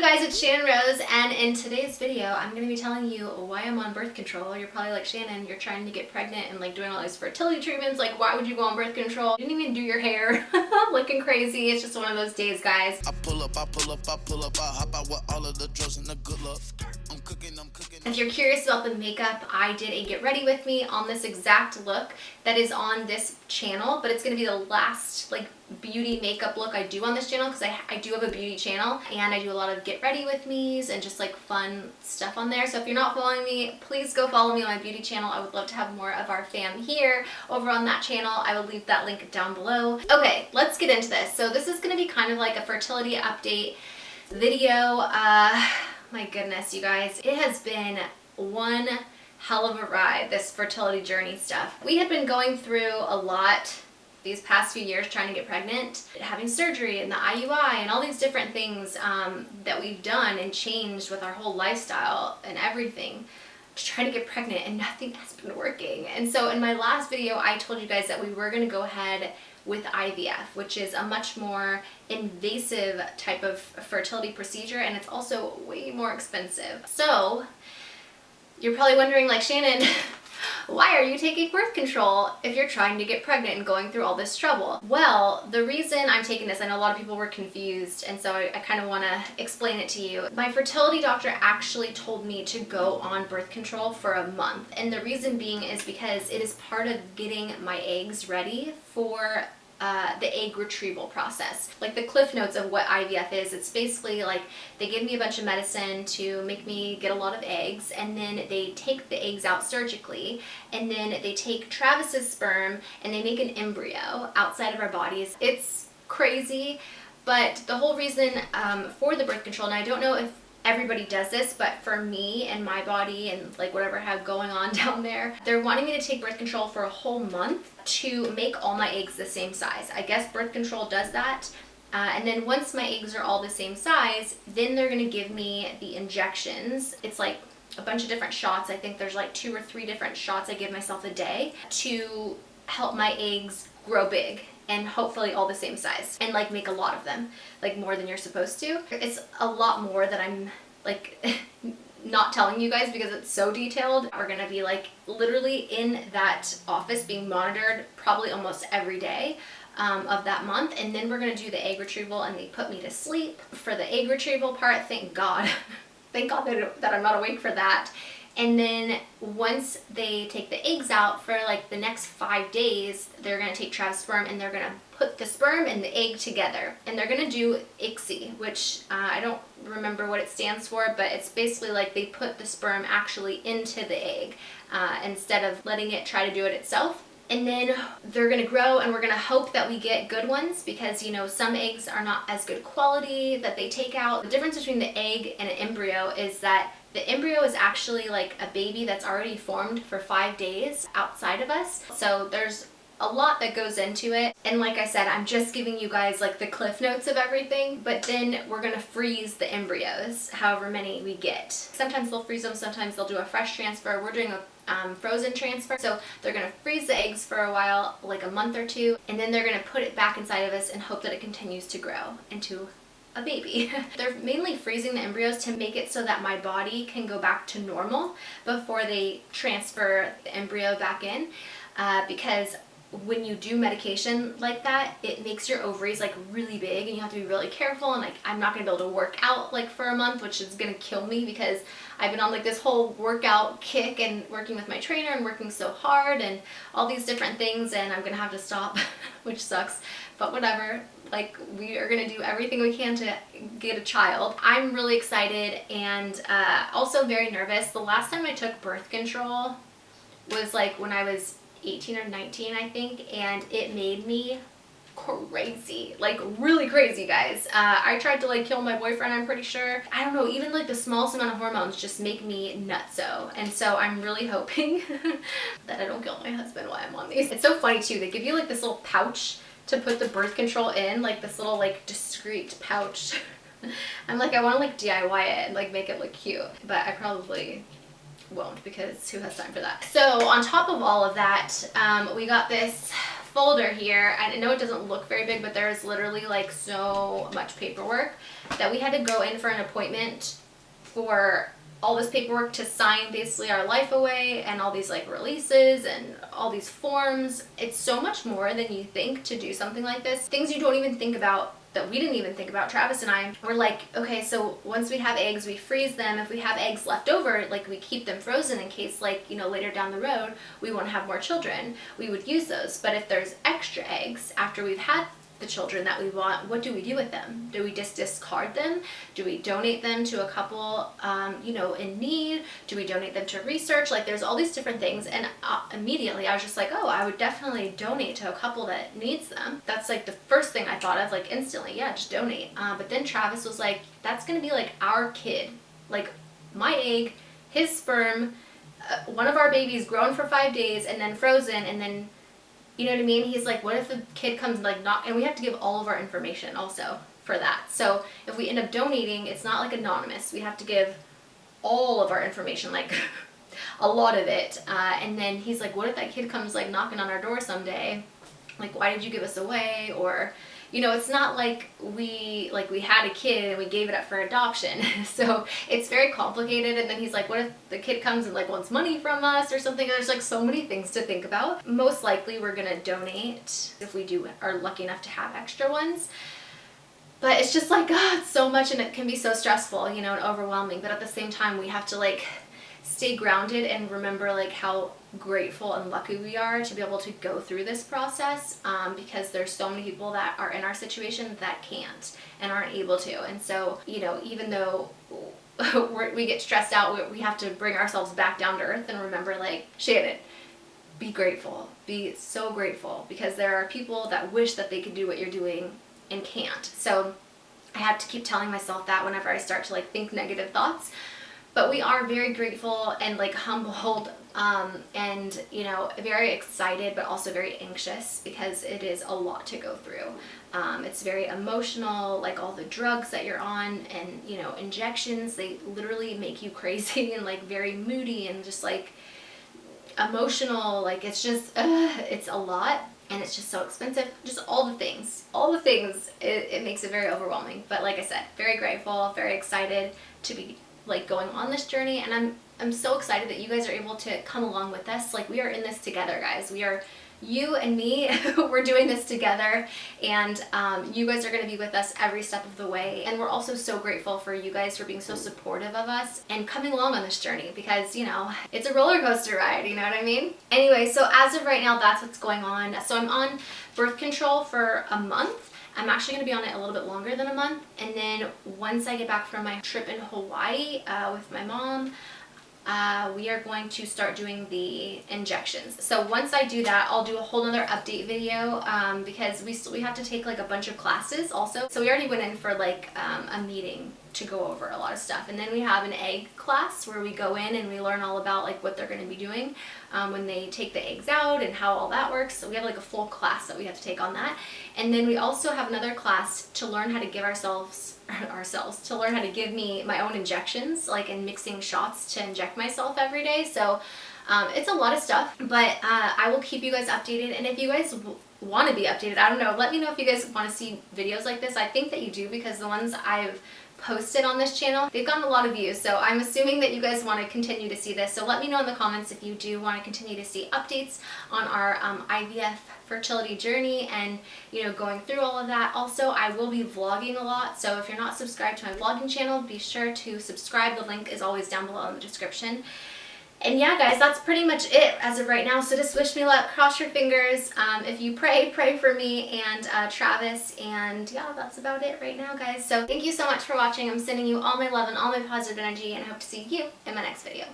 guys, it's Channon Rose, and in today's video I'm going to be telling you why I'm on birth control. You're probably like, Shannon, you're trying to get pregnant and like doing all these fertility treatments, like why would you go on birth control? You didn't even do your hair. Looking crazy. It's just one of those days, guys. I pull up, I hop out with all of the drugs and the good luck. I'm cooking. If you're curious about the makeup, I did a get ready with me on this exact look that is on this channel, but it's going to be the last like beauty makeup look I do on this channel because I do have a beauty channel and I do a lot of get ready with me's and just like fun stuff on there. So if you're not following me, please go follow me on my beauty channel. I would love to have more of our fam here over on that channel. I will leave that link down below. Okay, let's get into this. So this is going to be kind of like a fertility update video. My goodness, you guys, it has been one hell of a ride, this fertility journey stuff. We had been going through a lot these past few years trying to get pregnant, having surgery and the IUI and all these different things that we've done and changed with our whole lifestyle and everything to try to get pregnant, and nothing has been working. And so in my last video, I told you guys that we were going to go ahead with IVF, which is a much more invasive type of fertility procedure, and it's also way more expensive. So you're probably wondering, like, Shannon, why are you taking birth control if you're trying to get pregnant and going through all this trouble? Well, the reason I'm taking this, I know a lot of people were confused, and so I kind of want to explain it to you. My fertility doctor actually told me to go on birth control for a month, and the reason being is because it is part of getting my eggs ready for the egg retrieval process. Like the cliff notes of what IVF is, it's basically like they give me a bunch of medicine to make me get a lot of eggs, and then they take the eggs out surgically, and then they take Travis's sperm and they make an embryo outside of our bodies. It's crazy, but the whole reason for the birth control, and I don't know if everybody does this, but for me and my body and like whatever I have going on down there, they're wanting me to take birth control for a whole month to make all my eggs the same size. I guess birth control does that. And then once my eggs are all the same size, then they're gonna give me the injections. It's like a bunch of different shots. I think there's like 2 or 3 different shots I give myself a day to help my eggs grow big and hopefully all the same size and like make a lot of them, like more than you're supposed to. It's a lot more that I'm like not telling you guys because it's so detailed. We're gonna be like literally in that office being monitored probably almost every day of that month, and then we're gonna do the egg retrieval and they put me to sleep for the egg retrieval part. Thank God. Thank God that I'm not awake for that. And then once they take the eggs out for like the next 5 days, they're gonna take Travis' sperm and they're gonna put the sperm and the egg together. And they're gonna do ICSI, which I don't remember what it stands for, but it's basically like they put the sperm actually into the egg instead of letting it try to do it itself. And then they're gonna grow, and we're gonna hope that we get good ones because, you know, some eggs are not as good quality that they take out. The difference between the egg and an embryo is that the embryo is actually like a baby that's already formed for 5 days outside of us. So there's a lot that goes into it. And like I said, I'm just giving you guys like the cliff notes of everything, but then we're gonna freeze the embryos, however many we get. Sometimes they'll freeze them, sometimes they'll do a fresh transfer. We're doing a frozen transfer. So they're gonna freeze the eggs for a while, like a month or 2, and then they're gonna put it back inside of us and hope that it continues to grow into a baby. They're mainly freezing the embryos to make it so that my body can go back to normal before they transfer the embryo back in, because when you do medication like that, it makes your ovaries like really big and you have to be really careful, and like I'm not gonna be able to work out like for a month, which is gonna kill me because I've been on like this whole workout kick and working with my trainer and working so hard and all these different things, and I'm gonna have to stop which sucks, but whatever. Like, we are gonna do everything we can to get a child. I'm really excited and also very nervous. The last time I took birth control was like when I was 18 or 19, I think, and it made me crazy, like really crazy, guys. I tried to like kill my boyfriend, I'm pretty sure. I don't know, even like the smallest amount of hormones just make me nutso, and so I'm really hoping that I don't kill my husband while I'm on these. It's so funny too, they give you like this little pouch to put the birth control in, like this little like discreet pouch. I'm like, I want to like DIY it and like make it look cute, but I probably won't because who has time for that? So on top of all of that, we got this folder here. I know it doesn't look very big, but there's literally like so much paperwork that we had to go in for an appointment for all this paperwork to sign basically our life away, and all these like releases and all these forms. It's so much more than you think to do something like this. Things you don't even think about, that we didn't even think about. Travis and I were like, okay, so once we have eggs, we freeze them. If we have eggs left over, like we keep them frozen in case, like, you know, later down the road we want to have more children, we would use those. But if there's extra eggs after we've had the children that we want, what do we do with them? Do we just discard them? Do we donate them to a couple, you know, in need? Do we donate them to research? Like, there's all these different things, and immediately I was just like, oh, I would definitely donate to a couple that needs them. That's like the first thing I thought of, like instantly, yeah, just donate. But then Travis was like, that's gonna be like our kid, like my egg, his sperm, one of our babies grown for 5 days and then frozen, and then, you know what I mean? He's like, what if the kid comes like not, and we have to give all of our information also for that. So if we end up donating, it's not like anonymous. We have to give all of our information, like a lot of it. And then he's like, what if that kid comes like knocking on our door someday? Like, why did you give us away? Or, you know, it's not like we had a kid and we gave it up for adoption. So it's very complicated. And then he's like, what if the kid comes and like wants money from us or something? There's like so many things to think about. Most likely we're gonna donate if we are lucky enough to have extra ones. But it's just like, God, it's so much, and it can be so stressful, you know, and overwhelming. But at the same time, we have to like stay grounded and remember like how grateful and lucky we are to be able to go through this process, because there's so many people that are in our situation that can't and aren't able to. And so, you know, even though we get stressed out, we have to bring ourselves back down to earth and remember, like, Shannon, be grateful, be so grateful, because there are people that wish that they could do what you're doing and can't. So I have to keep telling myself that whenever I start to like think negative thoughts. But we are very grateful and like humbled, and, you know, very excited, but also very anxious, because it is a lot to go through. It's very emotional, like all the drugs that you're on and, you know, injections, they literally make you crazy and like very moody and just like emotional. Like, it's just, it's a lot. And it's just so expensive. Just all the things, it makes it very overwhelming. But like I said, very grateful, very excited to be like going on this journey. And I'm so excited that you guys are able to come along with us. Like, we are in this together, guys. We are, you and me, we're doing this together, and you guys are going to be with us every step of the way. And we're also so grateful for you guys for being so supportive of us and coming along on this journey, because, you know, it's a roller coaster ride, you know what I mean? Anyway, so as of right now, that's what's going on. So I'm on birth control for a month. I'm actually going to be on it a little bit longer than a month. And then once I get back from my trip in Hawaii with my mom, we are going to start doing the injections. So once I do that, I'll do a whole nother update video, because we have to take like a bunch of classes also. So we already went in for like a meeting to go over a lot of stuff. And then we have an egg class where we go in and we learn all about like what they're going to be doing when they take the eggs out and how all that works. So we have like a full class that we have to take on that. And then we also have another class to learn how to give to learn how to give me my own injections, like in mixing shots to inject myself every day. So it's a lot of stuff, but I will keep you guys updated. And if you guys want to be updated, I don't know, let me know if you guys want to see videos like this. I think that you do, because the ones I've posted on this channel, they've gotten a lot of views, so I'm assuming that you guys want to continue to see this. So let me know in the comments if you do want to continue to see updates on our IVF fertility journey and, you know, going through all of that. Also, I will be vlogging a lot, so if you're not subscribed to my vlogging channel, be sure to subscribe. The link is always down below in the description. And yeah, guys, that's pretty much it as of right now. So just wish me luck, cross your fingers. If you pray for me and Travis. And yeah, that's about it right now, guys. So thank you so much for watching. I'm sending you all my love and all my positive energy, and I hope to see you in my next video.